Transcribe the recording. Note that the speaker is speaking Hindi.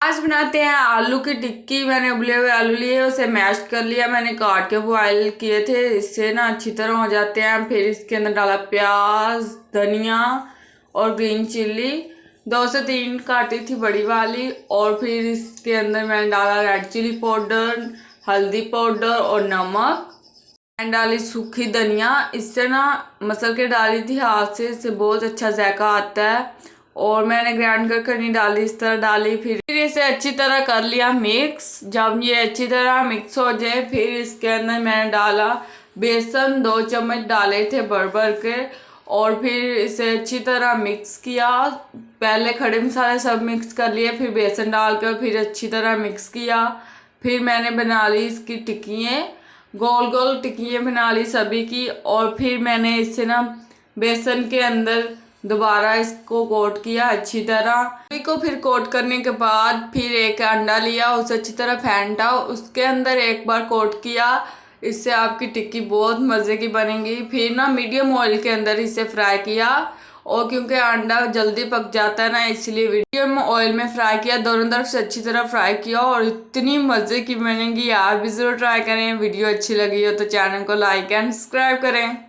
आज बनाते हैं आलू की टिक्की। मैंने उबले हुए आलू लिए, उसे मैश कर लिया, मैंने काट के बॉयल किए थे, इससे ना अच्छी तरह हो जाते हैं। फिर इसके अंदर डाला प्याज, धनिया और ग्रीन चिल्ली, 2 से 3 काटी थी बड़ी वाली। और फिर इसके अंदर मैंने डाला रेड चिली पाउडर, हल्दी पाउडर और नमक। मैंने डाली सूखी धनिया, इससे ना मसल के डाली थी हाथ से, इससे बहुत अच्छा जायका आता है। और मैंने ग्राइंड कर नहीं डाली, इस तरह डाली। फिर इसे अच्छी तरह कर लिया मिक्स। जब ये अच्छी तरह मिक्स हो जाए, फिर इसके अंदर मैंने डाला बेसन, 2 चम्मच डाले थे भर भर के। और फिर इसे अच्छी तरह मिक्स किया। पहले खड़े मसाले सब मिक्स कर लिए, फिर बेसन डालकर फिर अच्छी तरह मिक्स किया। फिर मैंने बना ली इसकी टिक्कियाँ, गोल गोल टिक्कियाँ बना ली सभी की। और फिर मैंने इससे ना बेसन के अंदर दोबारा इसको कोट किया अच्छी तरह। सभी को फिर कोट करने के बाद फिर एक अंडा लिया, उसे अच्छी तरह फेंटा, उसके अंदर एक बार कोट किया। इससे आपकी टिक्की बहुत मज़े की बनेगी। फिर ना मीडियम ऑयल के अंदर इसे फ्राई किया, और क्योंकि अंडा जल्दी पक जाता है ना, इसलिए मीडियम ऑयल में फ्राई किया, दोनों तरफ से अच्छी तरह फ्राई किया। और इतनी मज़े की बनेगी, आप भी ज़रूर ट्राई करें। वीडियो अच्छी लगी हो तो चैनल को लाइक एंड सब्सक्राइब करें।